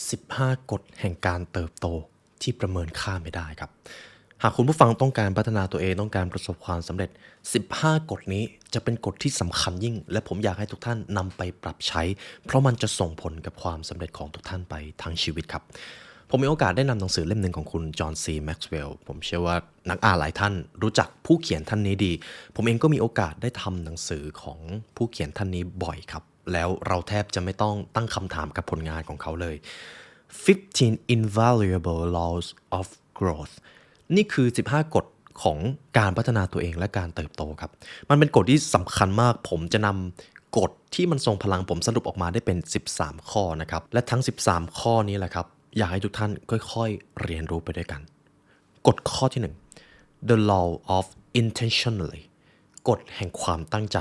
15 กฎแห่งการเติบโตที่ประเมินค่าไม่ได้ครับหากคุณผู้ฟังต้องการพัฒนาตัวเองต้องการประสบความสำเร็จ15 กฎนี้จะเป็นกฎที่สำคัญยิ่งและผมอยากให้ทุกท่านนำไปปรับใช้เพราะมันจะส่งผลกับความสำเร็จของทุกท่านไปทั้งชีวิตครับผมมีโอกาสได้นำหนังสือเล่มหนึ่งของคุณจอห์นซีแม็กซ์เวลล์ผมเชื่อว่านักอ่านหลายท่านรู้จักผู้เขียนท่านนี้ดีผมเองก็มีโอกาสได้ทำหนังสือของผู้เขียนท่านนี้บ่อยครับแล้วเราแทบจะไม่ต้องตั้งคำถามกับผลงานของเขาเลย15 invaluable laws of growth นี่คือ15 กฎของการพัฒนาตัวเองและการเติบโตครับมันเป็นกฎที่สำคัญมากผมจะนำกฎที่มันทรงพลังผมสรุปออกมาได้เป็น13 ข้อนะครับและทั้ง13 ข้อนี้แหละครับอยากให้ทุกท่านค่อยๆเรียนรู้ไปด้วยกันกฎข้อที่1 The law of intentionally กฎแห่งความตั้งใจ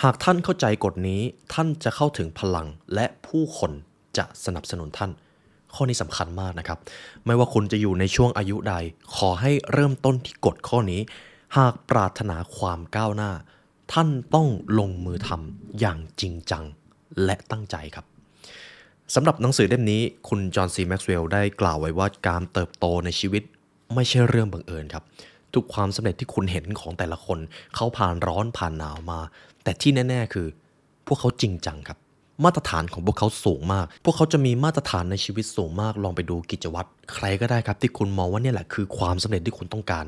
หากท่านเข้าใจกฎนี้ท่านจะเข้าถึงพลังและผู้คนจะสนับสนุนท่านข้อนี้สำคัญมากนะครับไม่ว่าคุณจะอยู่ในช่วงอายุใดขอให้เริ่มต้นที่กฎข้อนี้หากปรารถนาความก้าวหน้าท่านต้องลงมือทำอย่างจริงจังและตั้งใจครับสำหรับหนังสือเล่มนี้คุณจอห์นซีแม็กซ์เวลล์ได้กล่าวไว้ว่าการเติบโตในชีวิตไม่ใช่เรื่องบังเอิญครับทุกความสำเร็จที่คุณเห็นของแต่ละคนเขาผ่านร้อนผ่านหนาวมาแต่ที่แน่ๆคือพวกเขาจริงจังครับมาตรฐานของพวกเขาสูงมากพวกเขาจะมีมาตรฐานในชีวิตสูงมากลองไปดูกิจวัตรใครก็ได้ครับที่คุณมองว่าเนี่ยแหละคือความสำเร็จที่คุณต้องการ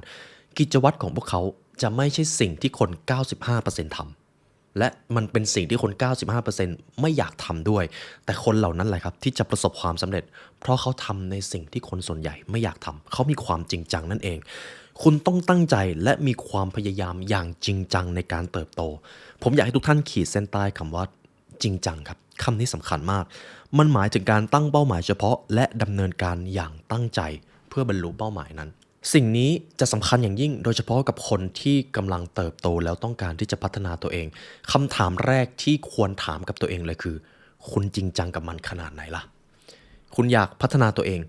กิจวัตรของพวกเขาจะไม่ใช่สิ่งที่คน 95% ทำ และมันเป็นสิ่งที่คน 95% ไม่อยากทำด้วย แต่คนเหล่านั้นแหละครับที่จะประสบความสำเร็จ เพราะเขาทำในสิ่งที่คนส่วนใหญ่ไม่อยากทำ เขามีความจริงจังนั่นเอง คุณต้องตั้งใจและมีความพยายามอย่างจริงจังในการเติบโต ผมอยากให้ทุกท่านขีดเส้นใต้คำว่าจริงจังครับคำนี้สำคัญมาก มันหมายถึงการตั้งเป้าหมายเฉพาะและดำเนินการอย่างตั้งใจเพื่อบรรลุเป้าหมายนั้น สิ่งนี้จะสำคัญอย่างยิ่งโดยเฉพาะกับคนที่กำลังเติบโตแล้วต้องการที่จะพัฒนาตัวเองคำถามแรกที่ควรถามกับตัวเองเลยคือคุณจริงจังกับมันขนาดไหนล่ะคุณอยากพัฒนาตัวเอง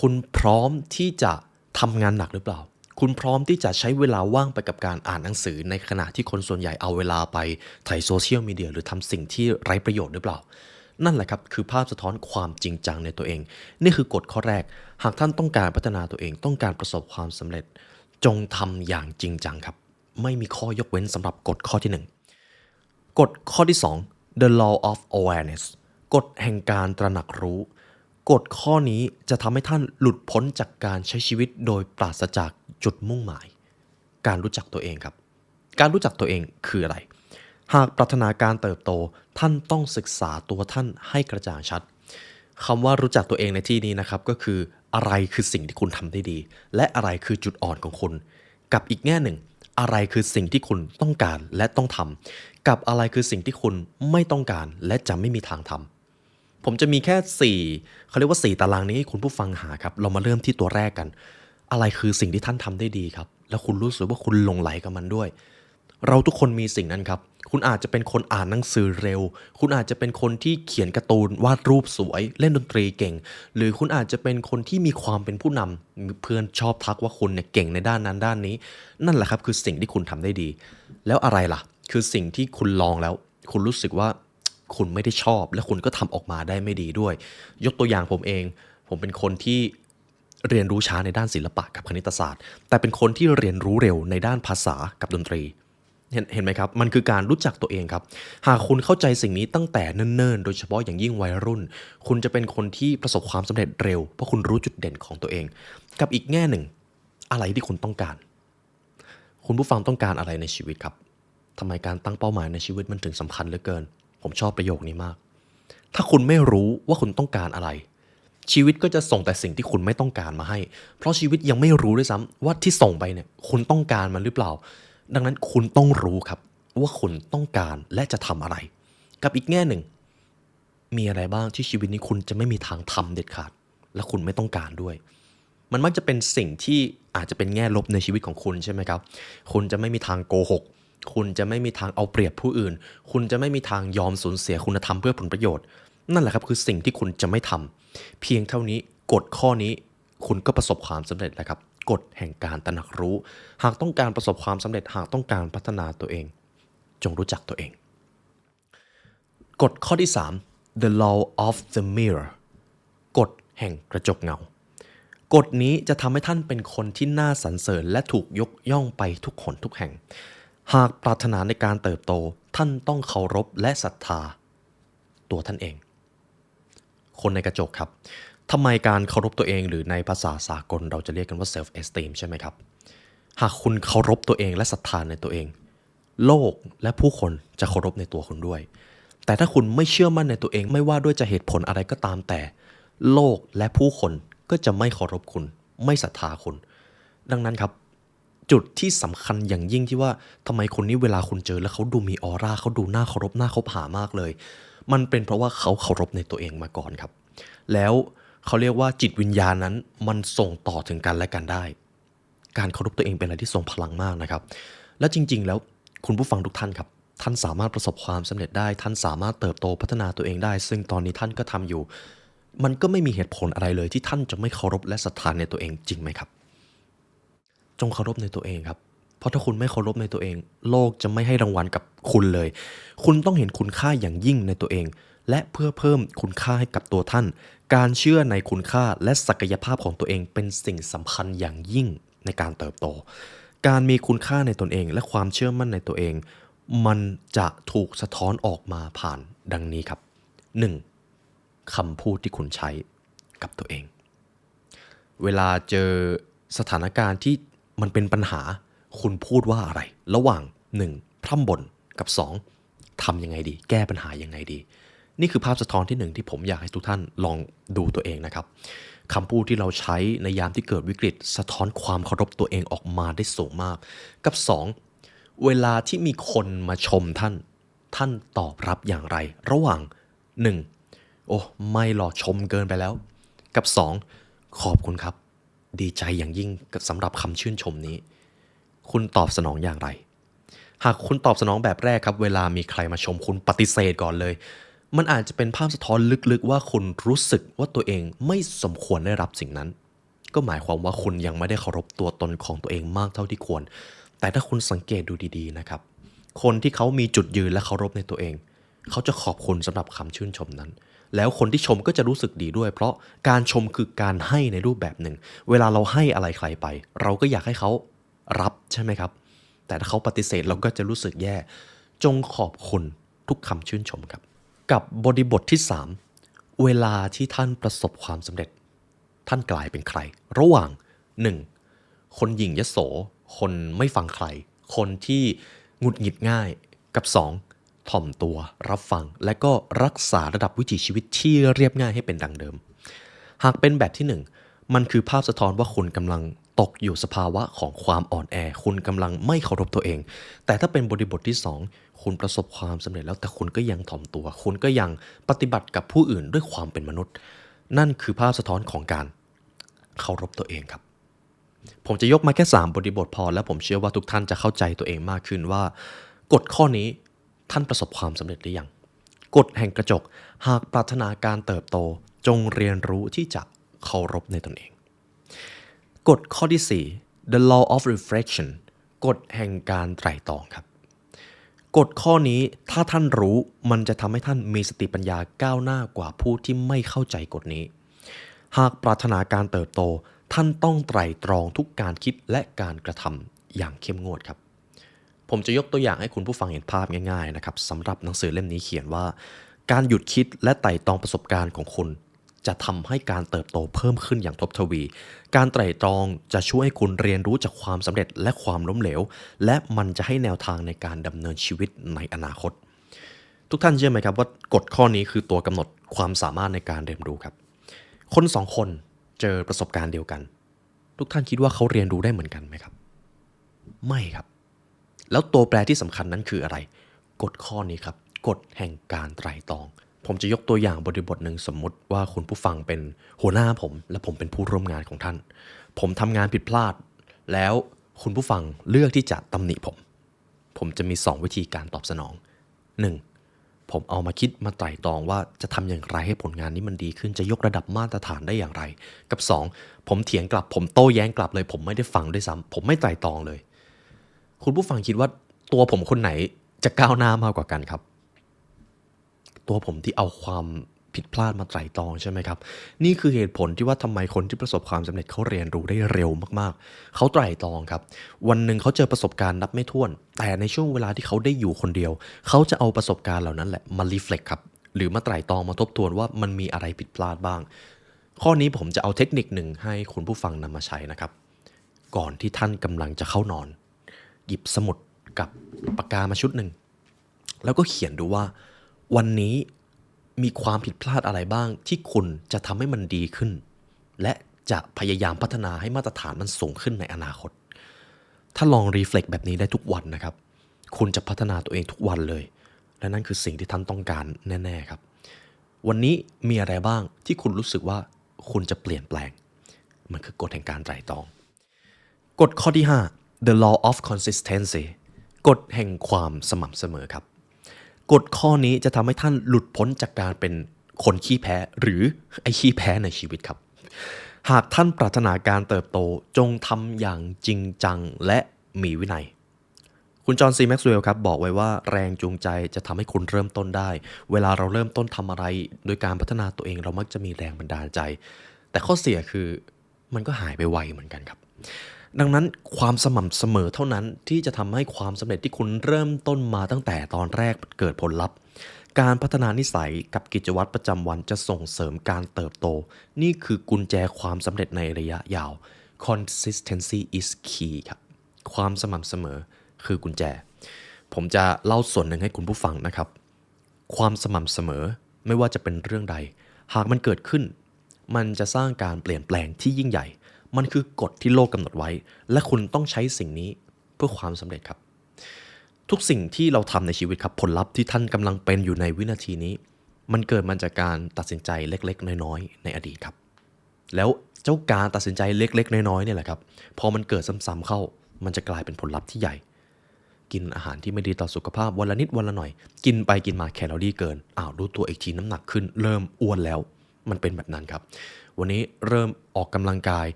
คุณพร้อมที่จะทำงานหนักหรือเปล่าคุณพร้อมที่จะใช้เวลาว่างไปกับการอ่านหนังสือในขณะที่คนส่วนใหญ่เอาเวลาไปไถโซเชียลมีเดียหรือทำสิ่งที่ไร้ประโยชน์หรือเปล่านั่นแหละครับคือภาพสะท้อนความจริงจังในตัวเองนี่คือกฎข้อแรกหากท่านต้องการพัฒนาตัวเองต้องการประสบความสำเร็จจงทำอย่างจริงจังครับไม่มีข้อยกเว้นสำหรับกฎข้อที่1กฎข้อที่2 The law of awareness กฎแห่งการตระหนักรู้กฎข้อนี้จะทำให้ท่านหลุดพ้นจากการใช้ชีวิตโดยปราศจากจุดมุ่งหมายการรู้จักตัวเองครับการรู้จักตัวเองคืออะไรหากปรารถนาการเติบโตท่านต้องศึกษาตัวท่านให้กระจ่างชัดคำว่ารู้จักตัวเองในที่นี้นะครับก็คืออะไรคือสิ่งที่คุณทำได้ดีและอะไรคือจุดอ่อนของคุณกับอีกแง่หนึ่งอะไรคือสิ่งที่คุณต้องการและต้องทำกับอะไรคือสิ่งที่คุณไม่ต้องการและจะไม่มีทางทำผมจะมีแค่4เขาเรียกว่า4ตารางนี้ให้คุณผู้ฟังหาครับเรามาเริ่มที่ตัวแรกกันอะไรคือสิ่งที่ท่านทำได้ดีครับแล้วคุณรู้สึกว่าคุณหลงไหลกับมันด้วยเราทุกคนมีสิ่งนั้นครับคุณอาจจะเป็นคนอ่านหนังสือเร็วคุณอาจจะเป็นคนที่เขียนการ์ตูนวาดรูปสวยเล่นดนตรีเก่งหรือคุณอาจจะเป็นคนที่มีความเป็นผู้นำเพื่อนชอบทักว่าคุณเนี่ยเก่งในด้านนั้นด้านนี้นั่นแหละครับคือสิ่งที่คุณทำได้ดีแล้วอะไรล่ะคือสิ่งที่คุณลองแล้วคุณรู้สึกว่าคุณไม่ได้ชอบและคุณก็ทำออกมาได้ไม่ดีด้วยยกตัวอย่างผมเองผมเป็นคนที่เรียนรู้ช้าในด้านศิลปะกับคณิตศาสตร์แต่เป็นคนที่เรียนรู้เร็วในด้านภาษากับดนตรีเห็นไหมครับมันคือการรู้จักตัวเองครับหากคุณเข้าใจสิ่งนี้ตั้งแต่เนิ่นๆโดยเฉพาะอย่างยิ่งวัยรุ่นคุณจะเป็นคนที่ประสบความสำเร็จเร็วเพราะคุณรู้จุดเด่นของตัวเองกับอีกแง่หนึ่งอะไรที่คุณต้องการคุณผู้ฟังต้องการอะไรในชีวิตครับทำไมการตั้งเป้าหมายในชีวิตมันถึงสำคัญเหลือเกินผมชอบประโยคนี้มากถ้าคุณไม่รู้ว่าคุณต้องการอะไรชีวิตก็จะส่งแต่สิ่งที่คุณไม่ต้องการมาให้เพราะชีวิตยังไม่รู้ด้วยซ้ำว่าที่ส่งไปเนี่ยคุณต้องการมันหรือเปล่าดังนั้นคุณต้องรู้ครับว่าคุณต้องการและจะทำอะไรกับอีกแง่หนึ่งมีอะไรบ้างที่ชีวิตนี้คุณจะไม่มีทางทำเด็ดขาดและคุณไม่ต้องการด้วยมันมักจะเป็นสิ่งที่อาจจะเป็นแง่ลบในชีวิตของคุณใช่ไหมครับคุณจะไม่มีทางโกหกคุณจะไม่มีทางเอาเปรียบผู้อื่นคุณจะไม่มีทางยอมสูญเสียคุณธรรมเพื่อผลประโยชน์นั่นแหละครับคือสิ่งที่คุณจะไม่ทำเพียงเท่านี้กฎข้อนี้คุณก็ประสบความสำเร็จแล้วครับกฎแห่งการตระหนักรู้หากต้องการประสบความสำเร็จหากต้องการพัฒนาตัวเองจงรู้จักตัวเองกฎข้อที่3 The law of the mirror กฎแห่งกระจกเงากฎนี้จะทำให้ท่านเป็นคนที่น่าสรรเสริญและถูกยกย่องไปทุกคนทุกแห่งหากปรารถนาในการเติบโตท่านต้องเคารพและศรัทธาตัวท่านเองคนในกระจกครับทำไมการเคารพตัวเองหรือในภาษาสากลเราจะเรียกกันว่า self esteem ใช่ไหมครับหากคุณเคารพตัวเองและศรัทธาในตัวเองโลกและผู้คนจะเคารพในตัวคุณด้วยแต่ถ้าคุณไม่เชื่อมั่นในตัวเองไม่ว่าด้วยจะเหตุผลอะไรก็ตามแต่โลกและผู้คนก็จะไม่เคารพคุณไม่ศรัทธาคุณดังนั้นครับจุดที่สำคัญอย่างยิ่งที่ว่าทำไมคนนี้เวลาคุณเจอแล้วเขาดูมีออร่าเขาดูน่าเคารพน่าคบหามากเลยมันเป็นเพราะว่าเขาเคารพในตัวเองมาก่อนครับแล้วเขาเรียกว่าจิตวิญญาณนั้นมันส่งต่อถึงกันและกันได้การเคารพตัวเองเป็นอะไรที่ทรงพลังมากนะครับและจริงๆแล้วคุณผู้ฟังทุกท่านครับท่านสามารถประสบความสำเร็จได้ท่านสามารถเติบโตพัฒนาตัวเองได้ซึ่งตอนนี้ท่านก็ทำอยู่มันก็ไม่มีเหตุผลอะไรเลยที่ท่านจะไม่เคารพและศรัทธาในตัวเองจริงไหมครับจงเคารพในตัวเองครับเพราะถ้าคุณไม่เคารพในตัวเองโลกจะไม่ให้รางวัลกับคุณเลยคุณต้องเห็นคุณค่าอย่างยิ่งในตัวเองและเพื่อเพิ่มคุณค่าให้กับตัวท่านการเชื่อในคุณค่าและศักยภาพของตัวเองเป็นสิ่งสำคัญอย่างยิ่งในการเติบโตการมีคุณค่าในตนเองและความเชื่อมั่นในตัวเองมันจะถูกสะท้อนออกมาผ่านดังนี้ครับ 1. คำพูดที่คุณใช้กับตัวเองเวลาเจอสถานการณ์ที่มันเป็นปัญหาคุณพูดว่าอะไรระหว่าง 1. พร่ำบ่นกับ 2. ทำยังไงดีแก้ปัญหายังไงดีนี่คือภาพสะท้อนที่ 1ที่ผมอยากให้ทุกท่านลองดูตัวเองนะครับคำพูดที่เราใช้ในยามที่เกิดวิกฤตสะท้อนความเคารพตัวเองออกมาได้สูงมากกับ 2. เวลาที่มีคนมาชมท่านตอบรับอย่างไรระหว่าง 1. โอ้ไม่หรอกชมเกินไปแล้วกับ 2. ขอบคุณครับดีใจอย่างยิ่งสำหรับคำชื่นชมนี้คุณตอบสนองอย่างไรหากคุณตอบสนองแบบแรกครับเวลามีใครมาชมคุณปฏิเสธก่อนเลยมันอาจจะเป็นภาพสะท้อนลึกๆว่าคุณรู้สึกว่าตัวเองไม่สมควรได้รับสิ่งนั้นก็หมายความว่าคุณยังไม่ได้เคารพตัวตนของตัวเองมากเท่าที่ควรแต่ถ้าคุณสังเกตดูดีๆนะครับคนที่เขามีจุดยืนและเคารพในตัวเองเขาจะขอบคุณสำหรับคำชื่นชมนั้นแล้วคนที่ชมก็จะรู้สึกดีด้วยเพราะการชมคือการให้ในรูปแบบหนึ่งเวลาเราให้อะไรใครไปเราก็อยากให้เขารับใช่ไหมครับแต่ถ้าเขาปฏิเสธเราก็จะรู้สึกแย่จงขอบคุณทุกคำชื่นชมครับกับบริบทที่ 3เวลาที่ท่านประสบความสำเร็จท่านกลายเป็นใครระหว่าง 1. คนหยิ่งยโสคนไม่ฟังใครคนที่หงุดหงิดง่ายกับ 2. ถ่อมตัวรับฟังและก็รักษาระดับวิถีชีวิตที่เรียบง่ายให้เป็นดังเดิมหากเป็นแบบที่ 1มันคือภาพสะท้อนว่าคุณกำลังตกอยู่สภาวะของความอ่อนแอคุณกำลังไม่เคารพตัวเองแต่ถ้าเป็นบริบทที่ 2คุณประสบความสำเร็จแล้วแต่คุณก็ยังถ่อมตัวคุณก็ยังปฏิบัติกับผู้อื่นด้วยความเป็นมนุษย์นั่นคือภาพสะท้อนของการเคารพตัวเองครับผมจะยกมาแค่3บริบทพอและผมเชื่อว่าทุกท่านจะเข้าใจตัวเองมากขึ้นว่ากฎข้อนี้ท่านประสบความสำเร็จหรือยังกฎแห่งกระจกหากปรารถนาการเติบโตจงเรียนรู้ที่จะเคารพในตนเองกฎข้อที่ 4 the law of reflection กฎแห่งการไตร่ตรองครับกฎข้อนี้ถ้าท่านรู้มันจะทำให้ท่านมีสติปัญญาก้าวหน้ากว่าผู้ที่ไม่เข้าใจกฎนี้หากปรารถนาการเติบโตท่านต้องไตร่ตรองทุกการคิดและการกระทำอย่างเข้มงวดครับผมจะยกตัวอย่างให้คุณผู้ฟังเห็นภาพง่ายๆนะครับสำหรับหนังสือเล่มนี้เขียนว่าการหยุดคิดและไต่ตรองประสบการณ์ของคุณจะทำให้การเติบโตเพิ่มขึ้นอย่างทบทวีการไตร่ตรองจะช่วยให้คุณเรียนรู้จากความสำเร็จและความล้มเหลวและมันจะให้แนวทางในการดำเนินชีวิตในอนาคตทุกท่านเชื่อไหมครับว่ากฎข้อนี้คือตัวกำหนดความสามารถในการเรียนรู้ครับคนสองคนเจอประสบการณ์เดียวกันทุกท่านคิดว่าเขาเรียนรู้ได้เหมือนกันไหมครับไม่ครับแล้วตัวแปรที่สำคัญนั้นคืออะไรกฎข้อนี้ครับกฎแห่งการไตร่ตรองผมจะยกตัวอย่างบริบทหนึ่งสมมุติว่าคุณผู้ฟังเป็นหัวหน้าผมและผมเป็นผู้ร่วมงานของท่านผมทำงานผิดพลาดแล้วคุณผู้ฟังเลือกที่จะตำหนิผมจะมี2วิธีการตอบสนอง 1. ผมเอามาคิดมาไตร่ตรองว่าจะทำอย่างไรให้ผลงานนี้มันดีขึ้นจะยกระดับมาตรฐานได้อย่างไรกับ 2. ผมเถียงกลับผมโต้แย้งกลับเลยผมไม่ได้ฟังด้วยซ้ำผมไม่ไตร่ตรองเลยคุณผู้ฟังคิดว่าตัวผมคนไหนจะก้าวหน้ามากกว่ากันครับตัวผมที่เอาความ ผิดพลาดมาไตร่ตรองใช่ไหมครับนี่คือเหตุผลที่ว่าทำไมคนที่ประสบความสำเร็จเขาเรียนรู้ได้เร็วมากๆเขาไตร่ตรองครับวันหนึ่งเขาเจอประสบการณ์นับไม่ถ้วนแต่ในช่วงเวลาที่เขาได้อยู่คนเดียวเขาจะเอาประสบการณ์เหล่านั้นแหละมารีเฟล็กครับหรือมาไตร่ตรองมาทบทวนว่ามันมีอะไรผิดพลาดบ้างข้อนี้ผมจะเอาเทคนิคหนึ่งให้คุณผู้ฟังนำมาใช้นะครับก่อนที่ท่านกำลังจะเข้านอนหยิบสมุดกับปากกามาชุดหนึ่งแล้วก็เขียนดูว่าวันนี้มีความผิดพลาดอะไรบ้างที่คุณจะทำให้มันดีขึ้นและจะพยายามพัฒนาให้มาตรฐานมันสูงขึ้นในอนาคตถ้าลองรีเฟล็กแบบนี้ได้ทุกวันนะครับคุณจะพัฒนาตัวเองทุกวันเลยและนั่นคือสิ่งที่ท่านต้องการแน่ๆครับวันนี้มีอะไรบ้างที่คุณรู้สึกว่าคุณจะเปลี่ยนแปลงมันคือกฎแห่งการไตร่ตรองกฎข้อที่5 The law of consistency กฎแห่งความสม่ำเสมอครับกฎข้อนี้จะทำให้ท่านหลุดพ้นจากการเป็นคนขี้แพ้หรือไอ้ขี้แพ้ในชีวิตครับหากท่านปรารถนาการเติบโตจงทำอย่างจริงจังและมีวินัยคุณจอห์นซีแม็กซ์เวลล์ครับบอกไว้ว่าแรงจูงใจจะทำให้คุณเริ่มต้นได้เวลาเราเริ่มต้นทำอะไรโดยการพัฒนาตัวเองเรามักจะมีแรงบันดาลใจแต่ข้อเสียคือมันก็หายไปไวเหมือนกันครับดังนั้นความสม่ำเสมอเท่านั้นที่จะทำให้ความสำเร็จที่คุณเริ่มต้นมาตั้งแต่ตอนแรกเกิดผลลัพธ์การพัฒนานิสัยกับกิจวัตรประจำวันจะส่งเสริมการเติบโตนี่คือกุญแจความสำเร็จในระยะยาว Consistency is key ครับความสม่ำเสมอคือกุญแจผมจะเล่าส่วนหนึ่งให้คุณผู้ฟังนะครับความสม่ำเสมอไม่ว่าจะเป็นเรื่องใดหากมันเกิดขึ้นมันจะสร้างการเปลี่ยนแปลงที่ยิ่งใหญ่มันคือกฎที่โลกกำหนดไว้และคุณต้องใช้สิ่งนี้เพื่อความสำเร็จครับทุกสิ่งที่เราทำในชีวิตครับผลลัพธ์ที่ท่านกำลังเป็นอยู่ในวินาทีนี้มันเกิดมาจากการตัดสินใจเล็กๆน้อยๆในอดีตครับแล้วเจ้าการตัดสินใจเล็กๆน้อยๆเนี่ยแหละครับพอมันเกิดซ้ำๆเข้ามันจะกลายเป็นผลลัพธ์ที่ใหญ่กินอาหารที่ไม่ดีต่อสุขภาพวันละนิดวันละหน่อยกินไปกินมาแคลอรี่เกินรู้ตัวอีกทีน้ำหนักขึ้นเริ่มอ้วนแล้วมันเป็นแบบนั้นครับวันนี้เริ่มออกกำลังกาย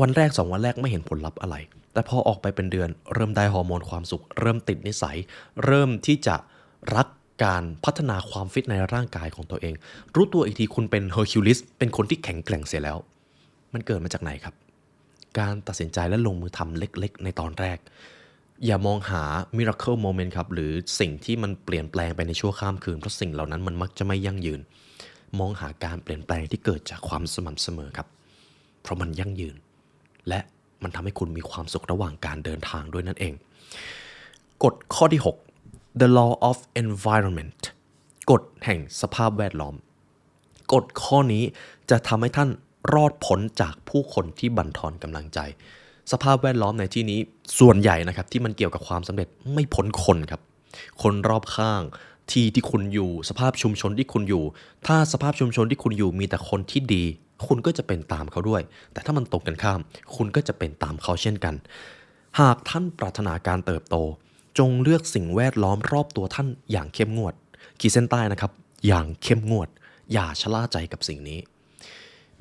วันแรก2วันแรกไม่เห็นผลลัพธ์อะไรแต่พอออกไปเป็นเดือนเริ่มได้ฮอร์โมนความสุขเริ่มติดนิสัยเริ่มที่จะรักการพัฒนาความฟิตในร่างกายของตัวเองรู้ตัวอีกทีคุณเป็นเฮอร์คิวลิสเป็นคนที่แข็งแกร่งเสียแล้วมันเกิดมาจากไหนครับการตัดสินใจและลงมือทำเล็กๆในตอนแรกอย่ามองหา miracle moment ครับหรือสิ่งที่มันเปลี่ยนแปลงไปในชั่วข้ามคืนเพราะสิ่งเหล่านั้นมันมักจะไม่ยั่งยืนมองหาการเปลี่ยนแปลงที่เกิดจากความสม่ำเสมอครับเพราะมันยั่งยืนและมันทำให้คุณมีความสุขระหว่างการเดินทางด้วยนั่นเองกฎข้อที่6 The law of environment กฎแห่งสภาพแวดล้อมกฎข้อนี้จะทำให้ท่านรอดพ้นจากผู้คนที่บั่นทอนกำลังใจสภาพแวดล้อมในที่นี้ส่วนใหญ่นะครับที่มันเกี่ยวกับความสำเร็จไม่พ้นคนครับคนรอบข้างที่คุณอยู่สภาพชุมชนที่คุณอยู่ถ้าสภาพชุมชนที่คุณอยู่มีแต่คนที่ดีคุณก็จะเป็นตามเขาด้วยแต่ถ้ามันตรงกันข้ามคุณก็จะเป็นตามเขาเช่นกันหากท่านปรารถนาการเติบโตจงเลือกสิ่งแวดล้อมรอบตัวท่านอย่างเข้มงวดขีดเส้นใต้นะครับอย่างเข้มงวดอย่าชะล่าใจกับสิ่งนี้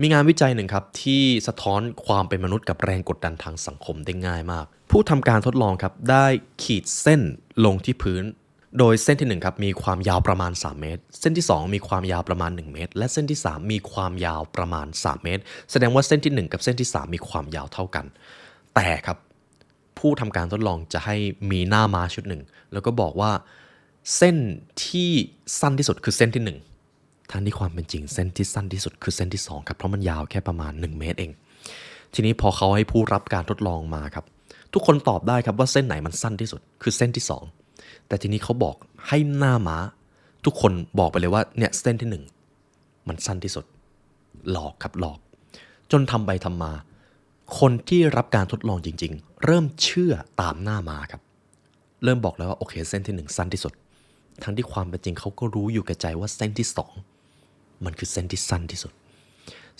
มีงานวิจัยหนึ่งครับที่สะท้อนความเป็นมนุษย์กับแรงกดดันทางสังคมได้ง่ายมากผู้ทำการทดลองครับได้ขีดเส้นลงที่พื้นโดยเส้นที่1ครับมีความยาวประมาณ3เมตรเส้นที่2มีความยาวประมาณ1เมตรและเส้นที่3มีความยาวประมาณ3เมตรแสดงว่าเส้นที่1กับเส้นที่3มีความยาวเท่ากันแต่ครับผู้ทำการทดลองจะให้มีหน้าม้าชุดหนึ่งแล้วก็บอกว่าเส้นที่สั้นที่สุดคือเส้นที่1ทั้งที่ความเป็นจริงเส้นที่สั้นที่สุดคือเส้นที่2ครับเพราะมันยาวแค่ประมาณ1เมตรเองทีนี้พอเขาให้ผู้รับการทดลองมาครับทุกคนตอบได้ครับว่าเส้นไหนมันสั้นที่สุดคือเส้นที่2แต่ทีนี้เขาบอกให้หน้าม้าทุกคนบอกไปเลยว่าเนี่ยเส้นที่1มันสั้นที่สุดหลอกครับหลอกจนทำไปทำมาคนที่รับการทดลองจริงๆเริ่มเชื่อตามหน้าม้าครับเริ่มบอกแล้วว่าโอเคเส้นที่1สั้นที่สุดทั้งที่ความเป็นจริงเขาก็รู้อยู่แก่ใจว่าเส้นที่2มันคือเส้นที่สั้นที่สุด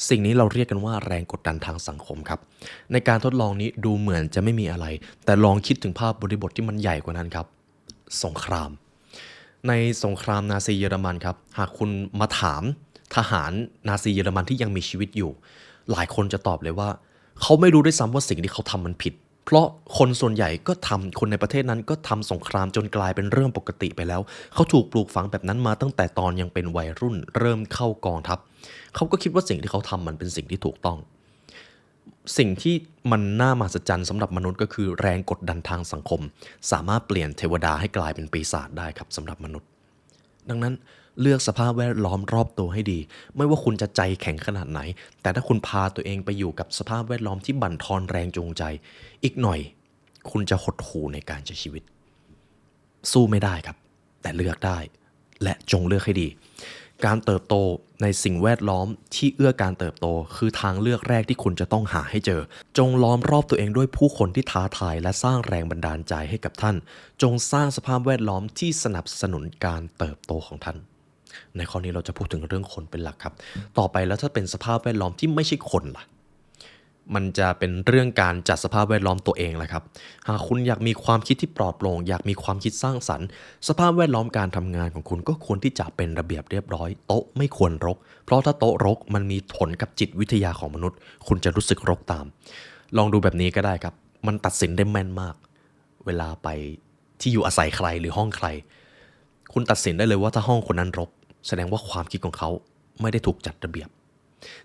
สิ่งนี้เราเรียกกันว่าแรงกดดันทางสังคมครับในการทดลองนี้ดูเหมือนจะไม่มีอะไรแต่ลองคิดถึงภาพบริบทที่มันใหญ่กว่านั้นครับสงครามในสงครามนาซีเยอรมันครับหากคุณมาถามทหารนาซีเยอรมันที่ยังมีชีวิตอยู่หลายคนจะตอบเลยว่าเขาไม่รู้ด้วยซ้ำว่าสิ่งที่เขาทำมันผิด เพราะคนส่วนใหญ่ก็ทำคนในประเทศนั้นก็ทำสงครามจนกลายเป็นเรื่องปกติไปแล้วเขาถูกปลูกฝังแบบนั้นมาตั้งแต่ตอนยังเป็นวัยรุ่นเริ่มเข้ากองทัพเขาก็คิดว่าสิ่งที่เขาทำมันเป็นสิ่งที่ถูกต้องสิ่งที่มันน่ามหัศจรรย์สำหรับมนุษย์ก็คือแรงกดดันทางสังคมสามารถเปลี่ยนเทวดาให้กลายเป็นปีศาจได้ครับสำหรับมนุษย์ดังนั้นเลือกสภาพแวดล้อมรอบตัวให้ดีไม่ว่าคุณจะใจแข็งขนาดไหนแต่ถ้าคุณพาตัวเองไปอยู่กับสภาพแวดล้อมที่บั่นทอนแรงจูงใจอีกหน่อยคุณจะหดหู่ในการใช้ชีวิตสู้ไม่ได้ครับแต่เลือกได้และจงเลือกให้ดีการเติบโตในสิ่งแวดล้อมที่เอื้อการเติบโตคือทางเลือกแรกที่คุณจะต้องหาให้เจอจงล้อมรอบตัวเองด้วยผู้คนที่ท้าทายและสร้างแรงบันดาลใจให้กับท่านจงสร้างสภาพแวดล้อมที่สนับสนุนการเติบโตของท่านในข้อนี้เราจะพูดถึงเรื่องคนเป็นหลักครับต่อไปแล้วถ้าเป็นสภาพแวดล้อมที่ไม่ใช่คนล่ะมันจะเป็นเรื่องการจัดสภาพแวดล้อมตัวเองแหละครับหากคุณอยากมีความคิดที่ปลอดโปร่งอยากมีความคิดสร้างสรรค์สภาพแวดล้อมการทำงานของคุณก็ควรที่จะเป็นระเบียบเรียบร้อยโต๊ะไม่ควรรกเพราะถ้าโต๊ะรกมันมีผลกับจิตวิทยาของมนุษย์คุณจะรู้สึกรกตามลองดูแบบนี้ก็ได้ครับมันตัดสินได้แม่นมากเวลาไปที่อยู่อาศัยใครหรือห้องใครคุณตัดสินได้เลยว่าถ้าห้องคนนั้นรกแสดงว่าความคิดของเขาไม่ได้ถูกจัดระเบียบ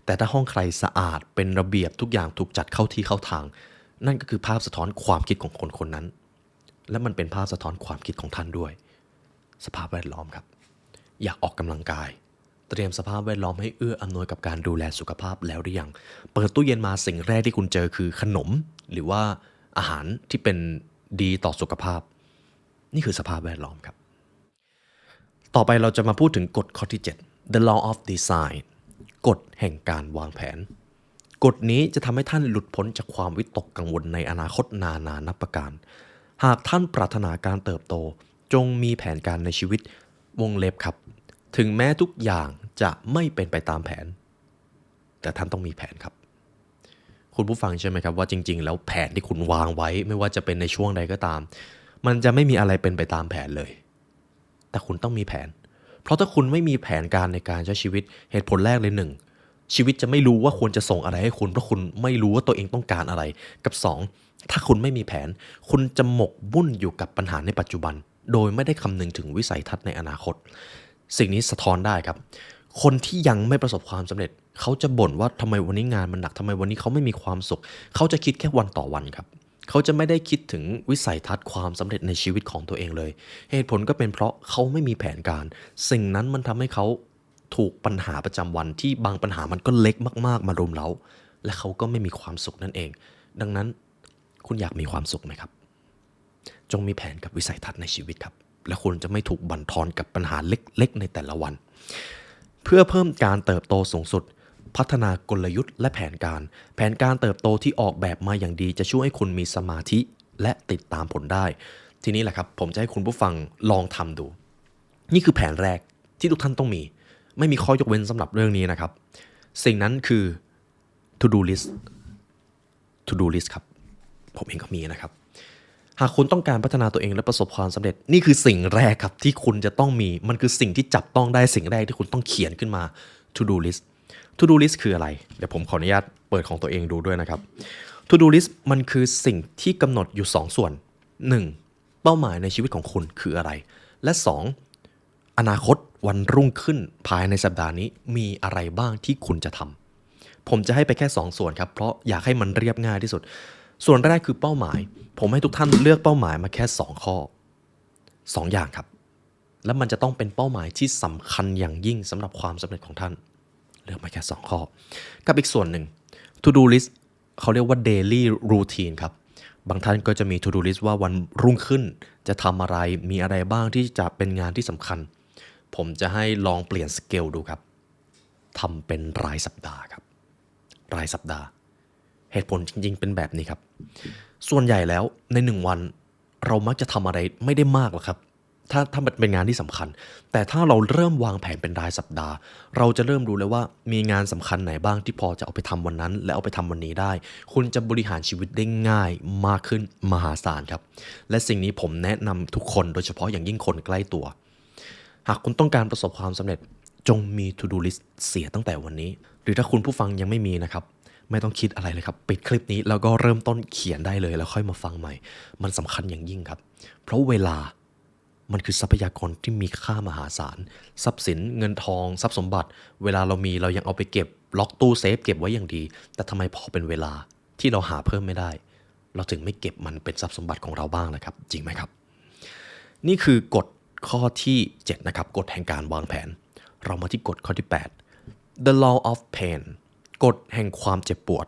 แต่ถ้าห้องใครสะอาดเป็นระเบียบทุกอย่างถูกจัดเข้าที่เข้าทางนั่นก็คือภาพสะท้อนความคิดของคนคนนั้นและมันเป็นภาพสะท้อนความคิดของท่านด้วยสภาพแวดล้อมครับอยากออกกำลังกายเตรียมสภาพแวดล้อมให้เอื้ออำนวยกับการดูแลสุขภาพแล้วหรือยังเปิดตู้เย็นมาสิ่งแรกที่คุณเจอคือขนมหรือว่าอาหารที่เป็นดีต่อสุขภาพนี่คือสภาพแวดล้อมครับต่อไปเราจะมาพูดถึงกฎข้อที่7 The Law of Design กฎแห่งการวางแผนกฎนี้จะทำให้ท่านหลุดพ้นจากความวิตกกังวลในอนาคตนานานับประการหากท่านปรารถนาการเติบโตจงมีแผนการในชีวิตวงเล็บครับถึงแม้ทุกอย่างจะไม่เป็นไปตามแผนแต่ท่านต้องมีแผนครับคุณผู้ฟังใช่ไหมครับว่าจริงๆแล้วแผนที่คุณวางไว้ไม่ว่าจะเป็นในช่วงใดก็ตามมันจะไม่มีอะไรเป็นไปตามแผนเลยแต่คุณต้องมีแผนเพราะถ้าคุณไม่มีแผนการในการใช้ชีวิตเหตุผลแรกเลย1ชีวิตจะไม่รู้ว่าควรจะส่งอะไรให้คุณเพราะคุณไม่รู้ว่าตัวเองต้องการอะไรกับ2ถ้าคุณไม่มีแผนคุณจะหมกมุ่นอยู่กับปัญหาในปัจจุบันโดยไม่ได้คำนึงถึงวิสัยทัศน์ในอนาคตสิ่งนี้สะท้อนได้ครับคนที่ยังไม่ประสบความสำเร็จเขาจะบ่นว่าทำไมวันนี้งานมันหนักทำไมวันนี้เขาไม่มีความสุขเขาจะคิดแค่วันต่อวันครับเขาจะไม่ได้คิดถึงวิสัยทัศน์ความสำเร็จในชีวิตของตัวเองเลยเหตุผลก็เป็นเพราะเขาไม่มีแผนการสิ่งนั้นมันทำให้เขาถูกปัญหาประจำวันที่บางปัญหามันก็เล็กมากๆมารุมเร้าและเขาก็ไม่มีความสุขนั่นเองดังนั้นคุณอยากมีความสุขไหมครับจงมีแผนกับวิสัยทัศน์ในชีวิตครับและคุณจะไม่ถูกบั่นทอนกับปัญหาเล็กๆในแต่ละวันเพื่อเพิ่มการเติบโตสูงสุดพัฒนากลยุทธ์และแผนการเติบโตที่ออกแบบมาอย่างดีจะช่วยให้คุณมีสมาธิและติดตามผลได้ทีนี้แหละครับผมจะให้คุณผู้ฟังลองทำดูนี่คือแผนแรกที่ทุกท่านต้องมีไม่มีข้อยกเว้นสำหรับเรื่องนี้นะครับสิ่งนั้นคือ to do list ครับผมเองก็มีนะครับหากคุณต้องการพัฒนาตัวเองและประสบความสำเร็จนี่คือสิ่งแรกครับที่คุณจะต้องมีมันคือสิ่งที่จับต้องได้สิ่งแรกที่คุณต้องเขียนขึ้นมา to do list คืออะไรเดี๋ยวผมขออนุญาตเปิดของตัวเองดูด้วยนะครับ to do list มันคือสิ่งที่กำหนดอยู่2ส่วน1เป้าหมายในชีวิตของคุณคืออะไรและ2อนาคตวันรุ่งขึ้นภายในสัปดาห์นี้มีอะไรบ้างที่คุณจะทำผมจะให้ไปแค่2ส่วนครับเพราะอยากให้มันเรียบง่ายที่สุดส่วนแรกคือเป้าหมายผมให้ทุกท่านเลือกเป้าหมายมาแค่2ข้อ2อย่างครับแล้วมันจะต้องเป็นเป้าหมายที่สำคัญอย่างยิ่งสำหรับความสำเร็จของท่านเลือกมาแค่2ข้อกับอีกส่วนหนึ่ง to do list เขาเรียกว่า daily routine ครับบางท่านก็จะมี to do list ว่าวันรุ่งขึ้นจะทำอะไรมีอะไรบ้างที่จะเป็นงานที่สำคัญผมจะให้ลองเปลี่ยนสเกลดูครับทำเป็นรายสัปดาห์ครับรายสัปดาห์เหตุผลจริงๆเป็นแบบนี้ครับส่วนใหญ่แล้วใน1วันเรามักจะทำอะไรไม่ได้มากหรอกครับถ้ามันเป็นงานที่สำคัญแต่ถ้าเราเริ่มวางแผนเป็นรายสัปดาห์เราจะเริ่มรู้เลยว่ามีงานสำคัญไหนบ้างที่พอจะเอาไปทำวันนั้นและเอาไปทำวันนี้ได้คุณจะบริหารชีวิตได้ง่ายมากขึ้นมหาศาลครับและสิ่งนี้ผมแนะนำทุกคนโดยเฉพาะอย่างยิ่งคนใกล้ตัวหากคุณต้องการประสบความสำเร็จจงมี to do list เสียตั้งแต่วันนี้หรือถ้าคุณผู้ฟังยังไม่มีนะครับ ไม่ต้องคิดอะไรเลยครับปิดคลิปนี้แล้วก็เริ่มต้นเขียนได้เลยแล้วค่อยมาฟังใหม่มันสำคัญอย่างยิ่งครับเพราะเวลามันคือทรัพยากรที่มีค่ามหาศาลทรัพย์สินเงินทองทรัพย์สมบัติเวลาเรามีเรายังเอาไปเก็บล็อกตู้เซฟเก็บไว้อย่างดีแต่ทำไมพอเป็นเวลาที่เราหาเพิ่มไม่ได้เราถึงไม่เก็บมันเป็นทรัพย์สมบัติของเราบ้างล่ะครับจริงไหมครับนี่คือกฎข้อที่7นะครับกฎแห่งการวางแผนเรามาที่กฎข้อที่8 The law of pain กฎแห่งความเจ็บปวด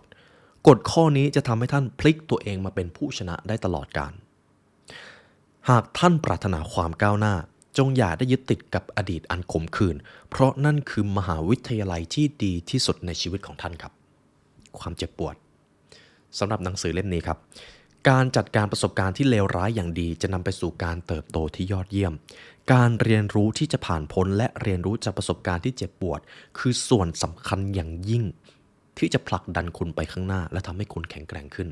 กฎข้อนี้จะทำให้ท่านพลิกตัวเองมาเป็นผู้ชนะได้ตลอดกาลหากท่านปรารถนาความก้าวหน้าจงอย่าได้ยึดติดกับอดีตอันขมขื่นเพราะนั่นคือมหาวิทยาลัยที่ดีที่สุดในชีวิตของท่านครับความเจ็บปวดสำหรับหนังสือเล่มนี้ครับการจัดการประสบการณ์ที่เลวร้ายอย่างดีจะนำไปสู่การเติบโตที่ยอดเยี่ยมการเรียนรู้ที่จะผ่านพ้นและเรียนรู้จากประสบการณ์ที่เจ็บปวดคือส่วนสำคัญอย่างยิ่งที่จะผลักดันคุณไปข้างหน้าและทำให้คุณแข็งแกร่งขึ้น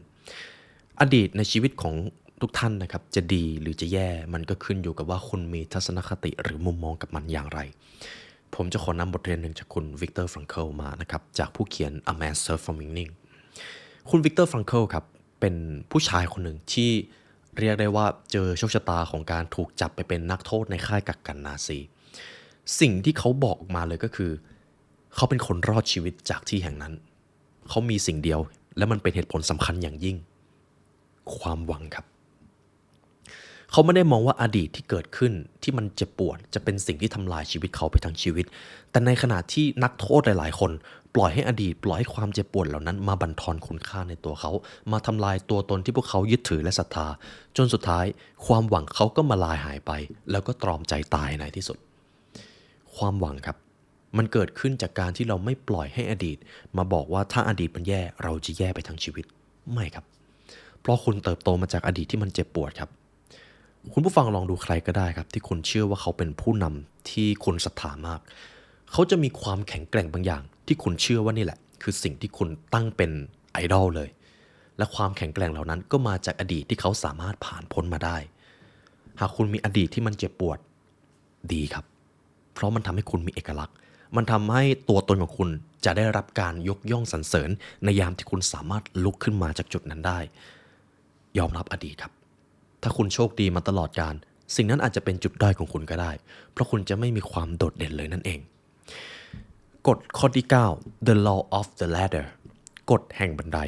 อดีตในชีวิตของทุกท่านนะครับจะดีหรือจะแย่มันก็ขึ้นอยู่กับว่าคุณมีทัศนคติหรือมุมมองกับมันอย่างไรผมจะขอนำบทเรียนหนึ่งจากคุณวิกเตอร์ฟรังเคิลมานะครับจากผู้เขียน A Man's Search for Meaning คุณวิกเตอร์ฟรังเคิลครับเป็นผู้ชายคนหนึ่งที่เรียกได้ว่าเจอโชคชะตาของการถูกจับไปเป็นนักโทษในค่ายกักกันนาซีสิ่งที่เขาบอกออกมาเลยก็คือเขาเป็นคนรอดชีวิตจากที่แห่งนั้นเขามีสิ่งเดียวและมันเป็นเหตุผลสำคัญอย่างยิ่งความหวังครับเขาไม่ได้มองว่าอดีตที่เกิดขึ้นที่มันเจ็บปวดจะเป็นสิ่งที่ทำลายชีวิตเขาไปทั้งชีวิตแต่ในขณะที่นักโทษหลายๆคนปล่อยให้อดีตปล่อยให้ความเจ็บปวดเหล่านั้นมาบั่นทอนคุณค่าในตัวเขามาทำลายตัวตนที่พวกเขายึดถือและศรัทธาจนสุดท้ายความหวังเขาก็มาลายหายไปแล้วก็ตรอมใจตายในที่สุดความหวังครับมันเกิดขึ้นจากการที่เราไม่ปล่อยให้อดีตมาบอกว่าถ้าอดีตมันแย่เราจะแย่ไปทั้งชีวิตไม่ครับเพราะคุณเติบโตมาจากอดีตที่มันเจ็บปวดครับคุณผู้ฟังลองดูใครก็ได้ครับที่คุณเชื่อว่าเขาเป็นผู้นำที่คุณศรัทธามากเขาจะมีความแข็งแกร่งบางอย่างที่คุณเชื่อว่านี่แหละคือสิ่งที่คุณตั้งเป็นไอดอลเลยและความแข็งแกร่งเหล่านั้นก็มาจากอดีตที่เขาสามารถผ่านพ้นมาได้หากคุณมีอดีตที่มันเจ็บปวดดีครับเพราะมันทำให้คุณมีเอกลักษณ์มันทำให้ตัวตนของคุณจะได้รับการยกย่องสรรเสริญในยามที่คุณสามารถลุกขึ้นมาจากจุดนั้นได้ยอมรับอดีตครับถ้าคุณโชคดีมาตลอดกาลสิ่งนั้นอาจจะเป็นจุดด้อยของคุณก็ได้เพราะคุณจะไม่มีความโดดเด่นเลยนั่นเองกฎข้อที่9 The law of the ladder กฎแห่งบันได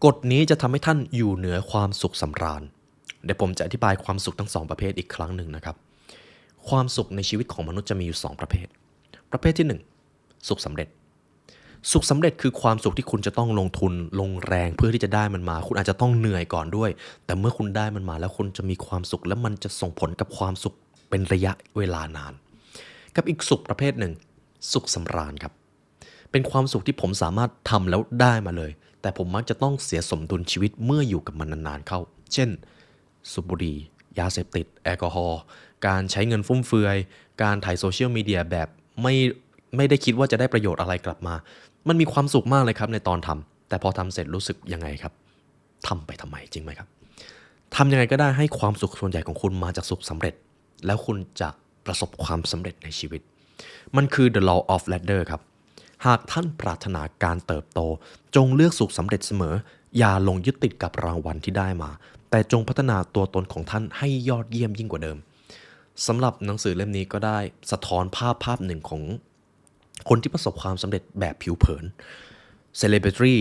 กฎนี้จะทำให้ท่านอยู่เหนือความสุขสำราญเดี๋ยวผมจะอธิบายความสุขทั้งสองประเภทอีกครั้งหนึ่งนะครับความสุขในชีวิตของมนุษย์จะมีอยู่2ประเภทประเภทที่1สุขสำเร็จสุขสำเร็จคือความสุขที่คุณจะต้องลงทุนลงแรงเพื่อที่จะได้มันมาคุณอาจจะต้องเหนื่อยก่อนด้วยแต่เมื่อคุณได้มันมาแล้วคุณจะมีความสุขและมันจะส่งผลกับความสุขเป็นระยะเวลานานกับอีกสุขประเภทหนึ่งสุขสำราญครับเป็นความสุขที่ผมสามารถทำแล้วได้มาเลยแต่ผมมักจะต้องเสียสมดุลชีวิตเมื่ออยู่กับมันนานๆเข้าเช่นสูบบุหรี่ยาเสพติดแอลกอฮอล์การใช้เงินฟุ่มเฟือยการถ่ายโซเชียลมีเดียแบบไม่ได้คิดว่าจะได้ประโยชน์อะไรกลับมามันมีความสุขมากเลยครับในตอนทำแต่พอทำเสร็จรู้สึกยังไงครับทำไปทำไมจริงไหมครับทำยังไงก็ได้ให้ความสุขส่วนใหญ่ของคุณมาจากสุขสำเร็จแล้วคุณจะประสบความสำเร็จในชีวิตมันคือ the law of ladder ครับหากท่านปรารถนาการเติบโตจงเลือกสุขสำเร็จเสมออย่าลงยึดติดกับรางวัลที่ได้มาแต่จงพัฒนาตัวตนของท่านให้ยอดเยี่ยมยิ่งกว่าเดิมสำหรับหนังสือเล่มนี้ก็ได้สะท้อนภาพหนึ่งของคนที่ประสบความสำเร็จแบบผิวเผิน Celebrity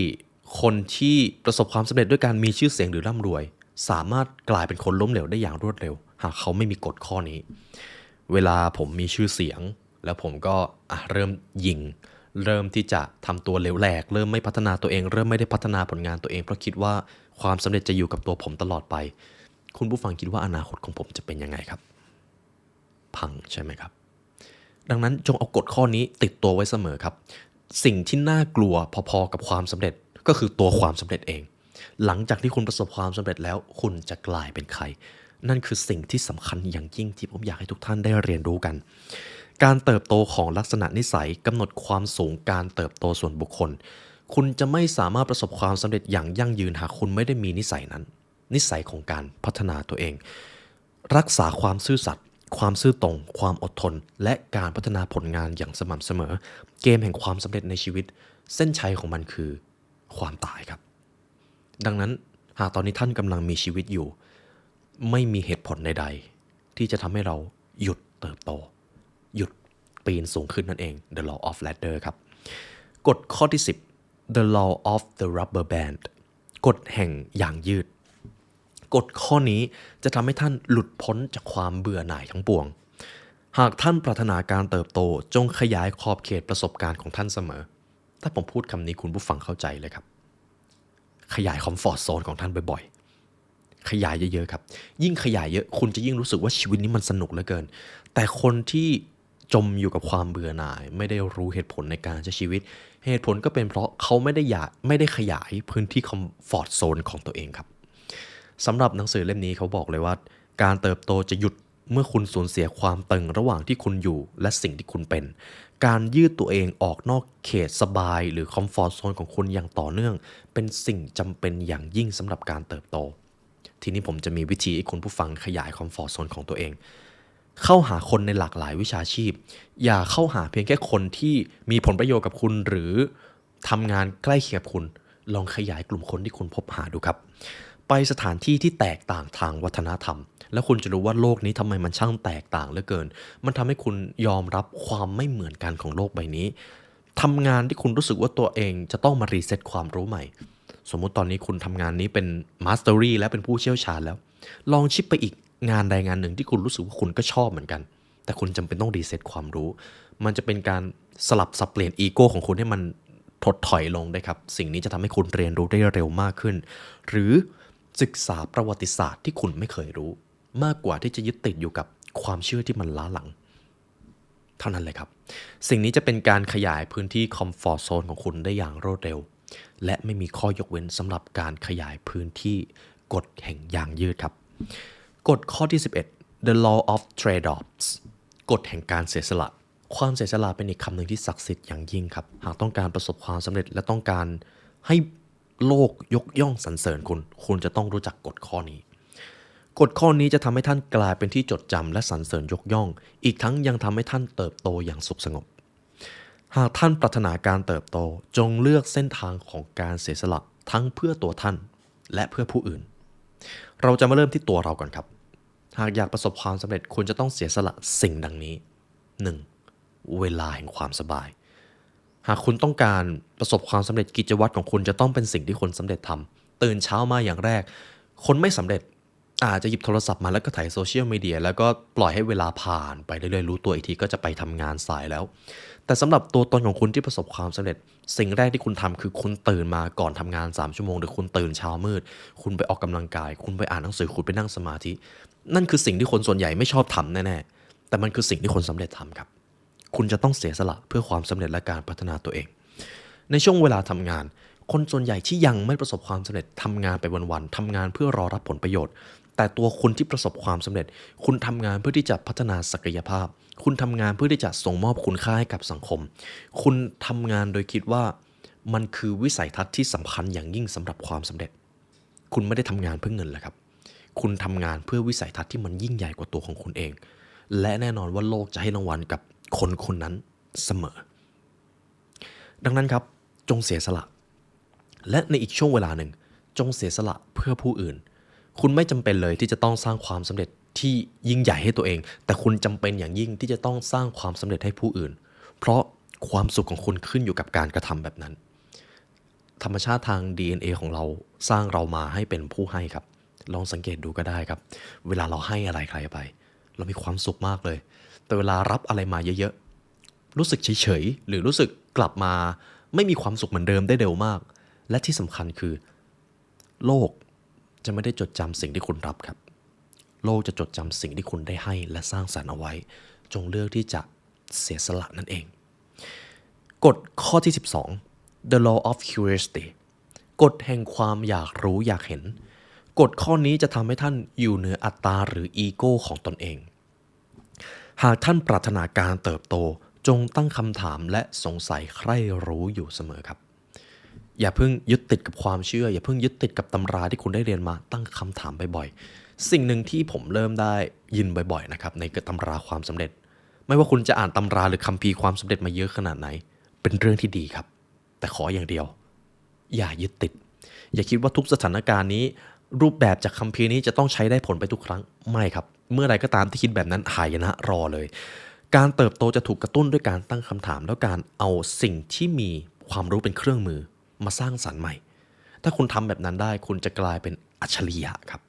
คนที่ประสบความสำเร็จด้วยการมีชื่อเสียงหรือร่ำรวยสามารถกลายเป็นคนล้มเหลวได้อย่างรวดเร็วหากเขาไม่มีกฎข้อนี้เวลาผมมีชื่อเสียงแล้วผมก็เริ่มยิงเริ่มที่จะทำตัวเหลวแหลกเริ่มไม่พัฒนาตัวเองเริ่มไม่ได้พัฒนาผลงานตัวเองเพราะคิดว่าความสำเร็จจะอยู่กับตัวผมตลอดไปคุณผู้ฟังคิดว่าอนาคตของผมจะเป็นยังไงครับพังใช่ไหมครับดังนั้นจงเอากฎข้อนี้ติดตัวไว้เสมอครับสิ่งที่น่ากลัวพอๆกับความสำเร็จก็คือตัวความสำเร็จเองหลังจากที่คุณประสบความสำเร็จแล้วคุณจะกลายเป็นใครนั่นคือสิ่งที่สำคัญอย่างยิ่งที่ผมอยากให้ทุกท่านได้เรียนรู้กันการเติบโตของลักษณะนิสัยกำหนดความสูงการเติบโตส่วนบุคคลคุณจะไม่สามารถประสบความสำเร็จอย่างยั่งยืนหากคุณไม่ได้มีนิสัยนั้นนิสัยของการพัฒนาตัวเองรักษาความซื่อสัตย์ความซื่อตรงความอดทนและการพัฒนาผลงานอย่างสม่ำเสมอเกมแห่งความสำเร็จในชีวิตเส้นชัยของมันคือ ความตายครับดังนั้นหากตอนนี้ท่านกำลังมีชีวิตอยู่ไม่มีเหตุผลใดๆที่จะทำให้เราหยุดเติบโตหยุดปีนสูงขึ้นนั่นเอง The Law of Ladder ครับกฎข้อที่10 The Law of the Rubber Band กฎแห่งยางยืดกฎข้อนี้จะทำให้ท่านหลุดพ้นจากความเบื่อหน่ายทั้งปวงหากท่านปรารถนาการเติบโตจงขยายขอบเขตประสบการณ์ของท่านเสมอถ้าผมพูดคำนี้คุณผู้ฟังเข้าใจเลยครับขยายคอมฟอร์ตโซนของท่านบ่อยๆขยายเยอะๆครับยิ่งขยายเยอะคุณจะยิ่งรู้สึกว่าชีวิตนี้มันสนุกเหลือเกินแต่คนที่จมอยู่กับความเบื่อหน่ายไม่ได้รู้เหตุผลในการใช้ชีวิตเหตุผลก็เป็นเพราะเขาไม่ได้ขยายพื้นที่คอมฟอร์ตโซนของตัวเองครับสำหรับหนังสือเล่มนี้เขาบอกเลยว่าการเติบโตจะหยุดเมื่อคุณสูญเสียความตึงระหว่างที่คุณอยู่และสิ่งที่คุณเป็นการยืดตัวเองออกนอกเขตสบายหรือคอมฟอร์ตโซนของคุณอย่างต่อเนื่องเป็นสิ่งจำเป็นอย่างยิ่งสำหรับการเติบโตทีนี้ผมจะมีวิธีให้คุณผู้ฟังขยายคอมฟอร์ตโซนของตัวเองเข้าหาคนในหลากหลายวิชาชีพอย่าเข้าหาเพียงแค่คนที่มีผลประโยชน์กับคุณหรือทำงานใกล้เคียงกับคุณลองขยายกลุ่มคนที่คุณพบหาดูครับไปสถานที่ที่แตกต่างทางวัฒนธรรมแล้วคุณจะรู้ว่าโลกนี้ทำไมมันช่างแตกต่างเหลือเกินมันทำให้คุณยอมรับความไม่เหมือนกันของโลกใบนี้ทำงานที่คุณรู้สึกว่าตัวเองจะต้องมารีเซ็ตความรู้ใหม่สมมุติตอนนี้คุณทำงานนี้เป็นมาสเตอรี่และเป็นผู้เชี่ยวชาญแล้วลองชิปไปอีกงานใดงานหนึ่งที่คุณรู้สึกว่าคุณก็ชอบเหมือนกันแต่คุณจำเป็นต้องรีเซ็ตความรู้มันจะเป็นการสลับสับเปลี่ยนอีโก้ของคุณให้มันถดถอยลงได้ครับสิ่งนี้จะทำให้คุณเรียนรู้ได้เร็วมากขึ้นหรือศึกษาประวัติศาสตร์ที่คุณไม่เคยรู้มากกว่าที่จะยึดติดอยู่กับความเชื่อที่มันล้าหลังเท่านั้นเลยครับสิ่งนี้จะเป็นการขยายพื้นที่คอมฟอร์ตโซนของคุณได้อย่างรวดเร็วและไม่มีข้อยกเว้นสำหรับการขยายพื้นที่กฎแห่งยางยืดครับกฎข้อที่11 The Law of Trade-offs กฎแห่งการเสียสละความเสียสละเป็นอีกคำหนึ่งที่ศักดิ์สิทธิ์อย่างยิ่งครับหากต้องการประสบความสำเร็จและต้องการให้โลกยกย่องสรรเสริญคุณจะต้องรู้จักกฎข้อนี้กฎข้อนี้จะทำให้ท่านกลายเป็นที่จดจำและสรรเสริญยกย่องอีกทั้งยังทำให้ท่านเติบโตอย่างสุขสงบหากท่านปรารถนาการเติบโตจงเลือกเส้นทางของการเสียสละทั้งเพื่อตัวท่านและเพื่อผู้อื่นเราจะมาเริ่มที่ตัวเราก่อนครับหากอยากประสบความสำเร็จคุณจะต้องเสียสละสิ่งดังนี้ 1. เวลาแห่งความสบายหากคุณต้องการประสบความสำเร็จกิจวัตรของคุณจะต้องเป็นสิ่งที่คนสำเร็จทำตื่นเช้ามาอย่างแรกคนไม่สำเร็จอาจจะหยิบโทรศัพท์มาแล้วก็ถ่ายโซเชียลมีเดียแล้วก็ปล่อยให้เวลาผ่านไปเรื่อยๆรู้ตัวอีกทีก็จะไปทำงานสายแล้วแต่สำหรับตัวตนของคุณที่ประสบความสำเร็จสิ่งแรกที่คุณทำคือคุณตื่นมาก่อนทำงาน3ชั่วโมงหรือคุณตื่นเช้ามืดคุณไปออกกำลังกายคุณไปอ่านหนังสือคุณไปนั่งสมาธินั่นคือสิ่งที่คนส่วนใหญ่ไม่ชอบทำแน่ๆแต่มันคือสิ่งที่คนสำเร็จทำครับคุณจะต้องเสียสละเพื่อความสำเร็จและการพัฒนาตัวเองในช่วงเวลาทำงานคนส่วนใหญ่ที่ยังไม่ประสบความสำเร็จทำงานไปวันๆทำงานเพื่อรอรับผลประโยชน์แต่ตัวคุณที่ประสบความสำเร็จคุณทำงานเพื่อที่จะพัฒนาศักยภาพคุณทำงานเพื่อที่จะส่งมอบคุณค่าให้กับสังคมคุณทำงานโดยคิดว่ามันคือวิสัยทัศน์ที่สำคัญอย่างยิ่งสำหรับความสำเร็จคุณไม่ได้ทำงานเพื่อเงินแหละครับคุณทำงานเพื่อวิสัยทัศน์ที่มันยิ่งใหญ่กว่าตัวของคุณเองและแน่นอนว่าโลกจะให้รางวัลกับคนคนนั้นเสมอดังนั้นครับจงเสียสละและในอีกช่วงเวลาหนึ่งจงเสียสละเพื่อผู้อื่นคุณไม่จำเป็นเลยที่จะต้องสร้างความสำเร็จที่ยิ่งใหญ่ให้ตัวเองแต่คุณจำเป็นอย่างยิ่งที่จะต้องสร้างความสำเร็จให้ผู้อื่นเพราะความสุขของคุณขึ้นอยู่กับการกระทำแบบนั้นธรรมชาติทาง DNA ของเราสร้างเรามาให้เป็นผู้ให้ครับลองสังเกตดูก็ได้ครับเวลาเราให้อะไรใครไปเรามีความสุขมากเลยแต่เวลารับอะไรมาเยอะๆรู้สึกเฉยๆหรือรู้สึกกลับมาไม่มีความสุขเหมือนเดิมได้เร็วมากและที่สำคัญคือโลกจะไม่ได้จดจำสิ่งที่คุณรับครับโลกจะจดจำสิ่งที่คุณได้ให้และสร้างสรรค์เอาไว้จงเลือกที่จะเสียสละนั่นเองกฎข้อที่12 The Law of Curiosity กฎแห่งความอยากรู้อยากเห็นกฎข้อนี้จะทำให้ท่านอยู่เหนืออัตตาหรืออีโก้ของตนเองหากท่านปรารถนาการเติบโตจงตั้งคำถามและสงสัยใคร่รู้อยู่เสมอครับอย่าเพิ่งยึดติดกับความเชื่ออย่าเพิ่งยึดติดกับตำราที่คุณได้เรียนมาตั้งคำถามบ่อยๆสิ่งหนึ่งที่ผมเริ่มได้ยินบ่อยๆนะครับในตำราความสำเร็จไม่ว่าคุณจะอ่านตำราหรือคัมภีร์ความสำเร็จมาเยอะขนาดไหนเป็นเรื่องที่ดีครับแต่ขออย่างเดียว อย่ายึดติดอย่าคิดว่าทุกสถานการณ์นี้รูปแบบจากคัมภีร์นี้จะต้องใช้ได้ผลไปทุกครั้งไม่ครับเมื่อไรก็ตามที่คิดแบบนั้นหายนะรอเลยการเติบโตจะถูกกระตุ้นด้วยการตั้งคำถามแล้วการเอาสิ่งที่มีความรู้เป็นเครื่องมือมาสร้างสรรค์ใหม่ถ้าคุณทำแบบนั้นได้คุณจะกลายเป็นอัจฉริยะครับ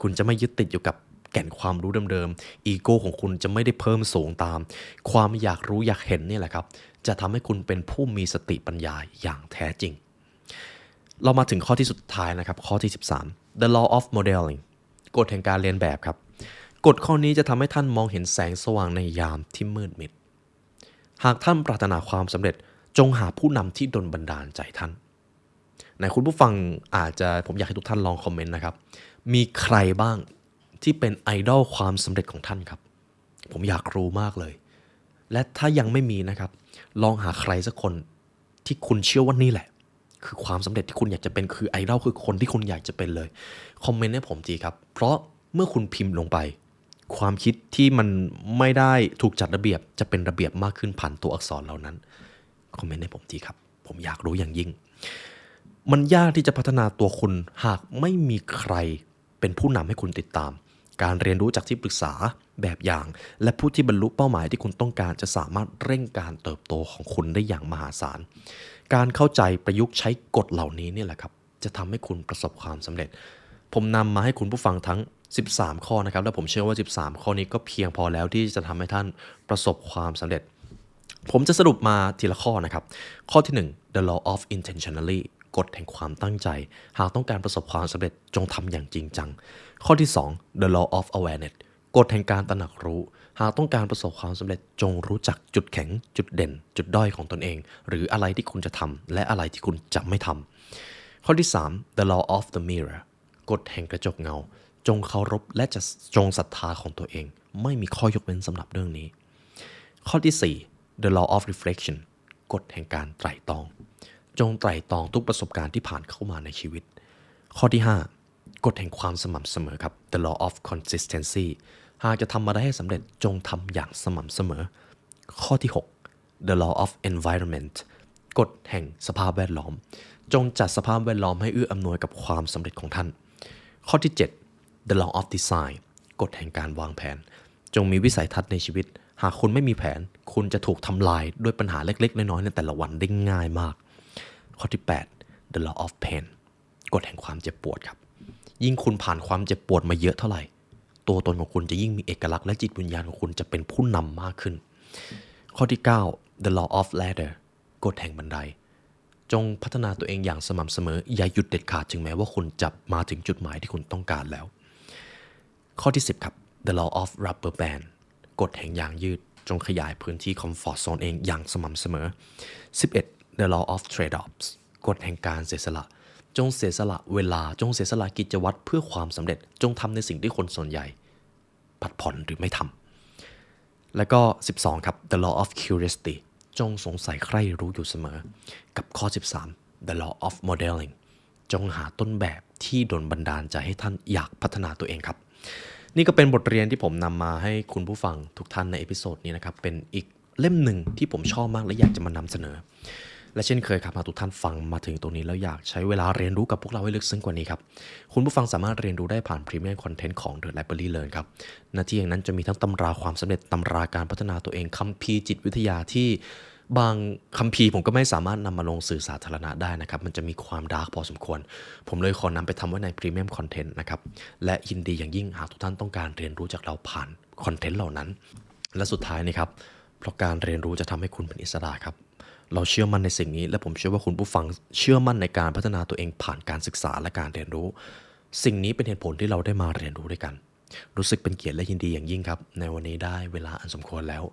คุณจะไม่ยึดติดอยู่กับแก่นความรู้เดิมๆอีโก้ของคุณจะไม่ได้เพิ่มสูงตามความอยากรู้อยากเห็นนี่แหละครับจะทำให้คุณเป็นผู้มีสติปัญญาอย่างแท้จริงเรามาถึงข้อที่สุดท้ายนะครับข้อที่13 The Law of Modeling กฎแห่งการเรียนแบบครับกฎข้อนี้จะทำให้ท่านมองเห็นแสงสว่างในยามที่มืดมิดหากท่านปรารถนาความสำเร็จจงหาผู้นำที่ดลบันดาลใจท่านในคุณผู้ฟังผมอยากให้ทุกท่านลองคอมเมนต์นะครับมีใครบ้างที่เป็นไอดอลความสำเร็จของท่านครับผมอยากรู้มากเลยและถ้ายังไม่มีนะครับลองหาใครสักคนที่คุณเชื่อว่านี่แหละคือความสำเร็จที่คุณอยากจะเป็นคือไอดอลคือคนที่คุณอยากจะเป็นเลยคอมเมนต์ให้ผมทีครับเพราะเมื่อคุณพิมพ์ลงไปความคิดที่มันไม่ได้ถูกจัดระเบียบจะเป็นระเบียบมากขึ้นผ่านตัวอักษรเหล่านั้นคอมเมนต์ให้ผมทีครับผมอยากรู้อย่างยิ่งมันยากที่จะพัฒนาตัวคุณหากไม่มีใครเป็นผู้นำให้คุณติดตามการเรียนรู้จากที่ปรึกษาแบบอย่างและผู้ที่บรรลุเป้าหมายที่คุณต้องการจะสามารถเร่งการเติบโตของคุณได้อย่างมหาศาลการเข้าใจประยุกต์ใช้กฎเหล่านี้นี่แหละครับจะทำให้คุณประสบความสำเร็จผมนำมาให้คุณผู้ฟังทั้ง13ข้อนะครับและผมเชื่อว่า13ข้อนี้ก็เพียงพอแล้วที่จะทำให้ท่านประสบความสำเร็จผมจะสรุปมาทีละข้อนะครับข้อที่1 The Law of Intentionally กฎแห่งความตั้งใจหากต้องการประสบความสำเร็จจงทำอย่างจริงจังข้อที่2 The Law of Awareness กฎแห่งการตระหนักรู้หากต้องการประสบความสำเร็จจงรู้จักจุดแข็งจุดเด่นจุดด้อยของตนเองหรืออะไรที่คุณจะทำและอะไรที่คุณจะไม่ทำข้อที่3 The Law of the Mirror กฎแห่งกระจกเงาจงเคารพและจะจงศรัทธาของตัวเองไม่มีข้อยกเว้นสำหรับเรื่องนี้ข้อที่4 The Law of Reflection กฎแห่งการไตร่ตรองจงไตร่ตรองทุกประสบการณ์ที่ผ่านเข้ามาในชีวิตข้อที่5กฎแห่งความสม่ำเสมอครับ The Law of Consistency หากจะทำอะไรให้สำเร็จจงทำอย่างสม่ำเสมอข้อที่6 The Law of Environment กฎแห่งสภาพแวดล้อมจงจัดสภาพแวดล้อมให้เอื้ออำนวยกับความสำเร็จของท่านข้อที่7 The Law of Design กฎแห่งการวางแผนจงมีวิสัยทัศน์ในชีวิตหากคุณไม่มีแผนคุณจะถูกทำลายด้วยปัญหาเล็กๆน้อยๆในแต่ละวันได้ง่ายมากข้อที่8 The Law of Pain กฎแห่งความเจ็บปวดครับยิ่งคุณผ่านความเจ็บปวดมาเยอะเท่าไหร่ตัวตนของคุณจะยิ่งมีเอกลักษณ์และจิตวิญญาณของคุณจะเป็นผู้นำมากขึ้นข้อที่9 The Law of Ladder กฎแห่งบันไดจงพัฒนาตัวเองอย่างสม่ำเสมออย่าหยุดเด็ดขาดถึงแม้ว่าคุณจะมาถึงจุดหมายที่คุณต้องการแล้วข้อที่10ครับ The Law of Rubber Band กฎแห่งยางยืดจงขยายพื้นที่คอมฟอร์ตโซนเองอย่างสม่ำเสมอ11 The Law of Trade-offs กฎแห่งการเสียสละจงเสียสละเวลาจงเสียสละกิจวัตรเพื่อความสำเร็จจงทำในสิ่งที่คนส่วนใหญ่ผัดผ่อนหรือไม่ทำแล้วก็12ครับ The Law of Curiosity จงสงสัยใคร่รู้อยู่เสมอกับข้อ13 The Law of Modeling จงหาต้นแบบที่ดลบันดาลใจให้ท่านอยากพัฒนาตัวเองครับนี่ก็เป็นบทเรียนที่ผมนำมาให้คุณผู้ฟังทุกท่านในเอพิโซดนี้นะครับเป็นอีกเล่มหนึ่งที่ผมชอบมากและอยากจะมานำเสนอและเช่นเคยครับหากทุกท่านฟังมาถึงตรงนี้แล้วอยากใช้เวลาเรียนรู้กับพวกเราให้ลึกซึ้งกว่านี้ครับคุณผู้ฟังสามารถเรียนรู้ได้ผ่านพรีเมียมคอนเทนต์ของ The Library Learn ครับหน้าที่อย่างนั้นจะมีทั้งตำราความสำเร็จตำราการพัฒนาตัวเองคัมภีร์จิตวิทยาที่บางคัมภีร์ผมก็ไม่สามารถนำมาลงสื่อสาธารณะได้นะครับมันจะมีความดาร์กพอสมควรผมเลยขอนำไปทำไว้ในพรีเมียมคอนเทนต์นะครับและยินดีอย่างยิ่งหากทุกท่านต้องการเรียนรู้จากเราผ่านคอนเทนต์เหล่านั้นและสุดท้ายนี่ครับเพราะการเรียนรู้จะทำให้คุณเป็นอิสระครับเราเชื่อมั่นในสิ่งนี้และผมเชื่อว่าคุณผู้ฟังเชื่อมั่นในการพัฒนาตัวเองผ่านการศึกษาและการเรียนรู้สิ่งนี้เป็นเหตุผลที่เราได้มาเรียนรู้ด้วยกันรู้สึกเป็นเกียรติและยินดีอย่างยิ่งครับในวันนี้ได้เวลาอันสมควรแล้ว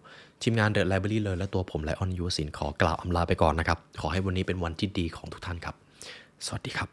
ทีมงาน The Library Learn และตัวผมไลออนยูวศิลป์ขอกล่าวอำลาไปก่อนนะครับขอให้วันนี้เป็นวันที่ดีของทุกท่านครับสวัสดีครับ